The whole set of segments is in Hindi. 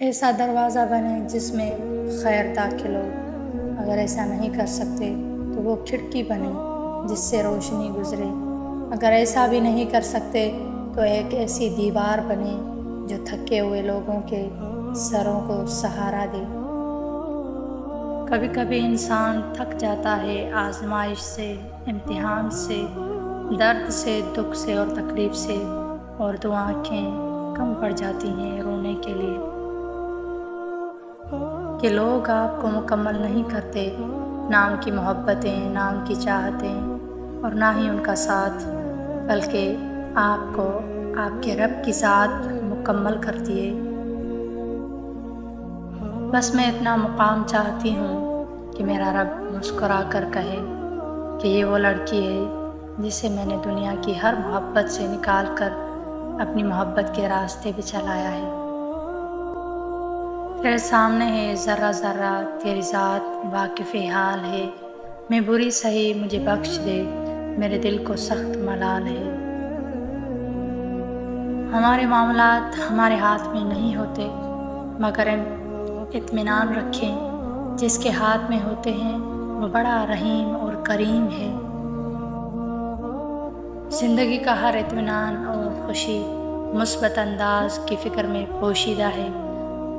ऐसा दरवाज़ा बने जिसमें खैर दाखिल हो। अगर ऐसा नहीं कर सकते तो वो खिड़की बने जिससे रोशनी गुजरे। अगर ऐसा भी नहीं कर सकते तो एक ऐसी दीवार बने जो थके हुए लोगों के सरों को सहारा दे। कभी कभी इंसान थक जाता है आजमाइश से, इम्तिहान से, दर्द से, दुख से और तकलीफ़ से, और तो आँखें कम पड़ जाती हैं रोने के लिए कि लोग आपको मुकम्मल नहीं करते, ना उनकी मोहब्बतें, ना उनकी चाहतें और ना ही उनका साथ, बल्कि आपको आपके रब की ज़ात मुकम्मल करती है। बस मैं इतना मुकाम चाहती हूँ कि मेरा रब मुस्कुरा कर कहे कि ये वो लड़की है जिसे मैंने दुनिया की हर मोहब्बत से निकाल कर अपनी मोहब्बत के रास्ते पे चलाया है। तेरे सामने है ज़र्रा ज़र्रा तेरी ज़ात वाकिफ़ हाल है। मैं बुरी सही मुझे बख्श दे, मेरे दिल को सख्त मलाल है। हमारे मामलात हमारे हाथ में नहीं होते, मगर इत्मीनान रखें जिसके हाथ में होते हैं वो बड़ा रहीम और करीम है। ज़िंदगी का हर इत्मीनान और खुशी मुस्बत अंदाज की फ़िक्र में पोशीदा है।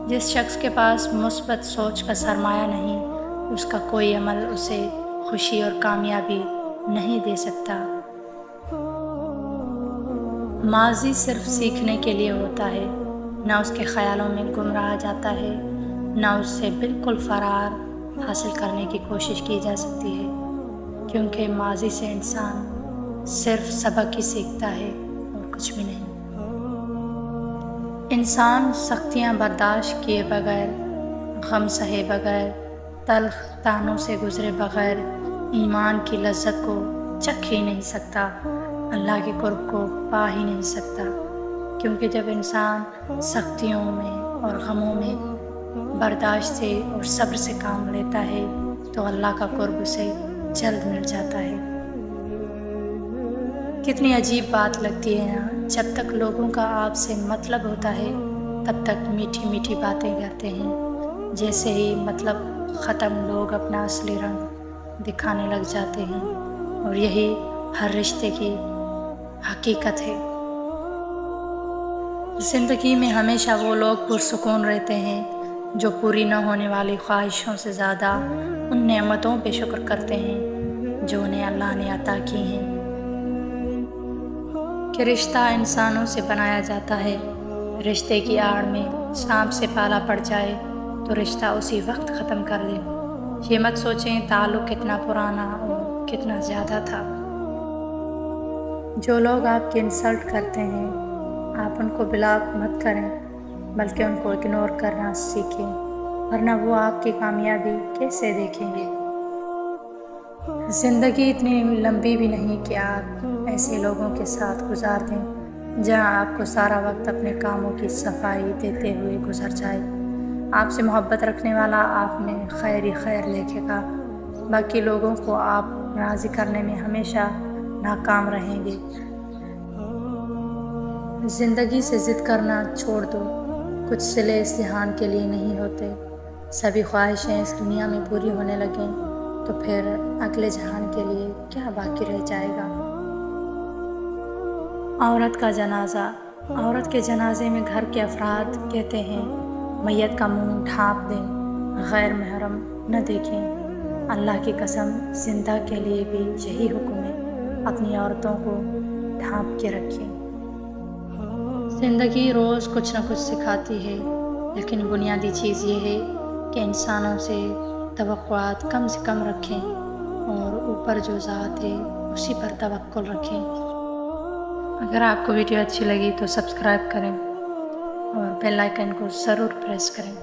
जिस शख्स के पास मुस्बत सोच का सरमाया नहीं, उसका कोई अमल उसे खुशी और कामयाबी नहीं दे सकता। माजी सिर्फ सीखने के लिए होता है, ना उसके ख़यालों में गुम रहा जाता है, ना उससे बिल्कुल फ़रार हासिल करने की कोशिश की जा सकती है, क्योंकि माजी से इंसान सिर्फ सबक ही सीखता है और कुछ भी नहीं। इंसान सख्तियाँ बर्दाश्त किए बगैर, गम सहे बगैर, तल्ख तानों से गुज़रे बगैर ईमान की लज्जत को चख ही नहीं सकता, अल्लाह के कुर्ब को पा ही नहीं सकता। क्योंकि जब इंसान सख्तियों में और गमों में बर्दाश्त से और सब्र से काम लेता है तो अल्लाह का कुर्ब उसे जल्द मिल जाता है। कितनी अजीब बात लगती है ना, जब तक लोगों का आपसे मतलब होता है तब तक मीठी मीठी बातें करते हैं, जैसे ही मतलब ख़त्म लोग अपना असली रंग दिखाने लग जाते हैं, और यही हर रिश्ते की हकीकत है। ज़िंदगी में हमेशा वो लोग पुरसुकून रहते हैं जो पूरी न होने वाली ख्वाहिशों से ज़्यादा उन नेमतों पे शुक्र करते हैं जो उन्हें अल्लाह ने अता की हैं। कि रिश्ता इंसानों से बनाया जाता है, रिश्ते की आड़ में सांप से पाला पड़ जाए तो रिश्ता उसी वक्त ख़त्म कर दे। ये मत सोचें ताल्लुक़ कितना पुराना और कितना ज़्यादा था। जो लोग आपकी इंसल्ट करते हैं, आप उनको ब्लॉक मत करें, बल्कि उनको इग्नोर करना सीखें, वरना वो आपकी कामयाबी कैसे देखेंगे। ज़िंदगी इतनी लंबी भी नहीं कि आप ऐसे लोगों के साथ गुजार दें जहां आपको सारा वक्त अपने कामों की सफाई देते हुए गुजर जाए। आपसे मोहब्बत रखने वाला आप में खैर ही खैर देखेगा, बाकी लोगों को आप राज़ी करने में हमेशा नाकाम रहेंगे। ज़िंदगी से ज़िद करना छोड़ दो, कुछ सिले इस जहान के लिए नहीं होते। सभी ख्वाहिशें इस दुनिया में पूरी होने लगें तो फिर अगले जहान के लिए क्या बाकी रह जाएगा। औरत का जनाजा। औरत के जनाजे में घर के अफराद कहते हैं मैयत का मुंह ढाँप दें, गैर महरम न देखें। अल्लाह की कसम, जिंदा के लिए भी यही हुक्म है, अपनी औरतों को ढाँप के रखें। ज़िंदगी रोज़ कुछ न कुछ सिखाती है, लेकिन बुनियादी चीज़ ये है कि इंसानों से तवक्कुआत कम से कम रखें और ऊपर जो ज़ात है उसी पर तवक्कुल रखें। अगर आपको वीडियो अच्छी लगी तो सब्सक्राइब करें और बेल आइकन को ज़रूर प्रेस करें।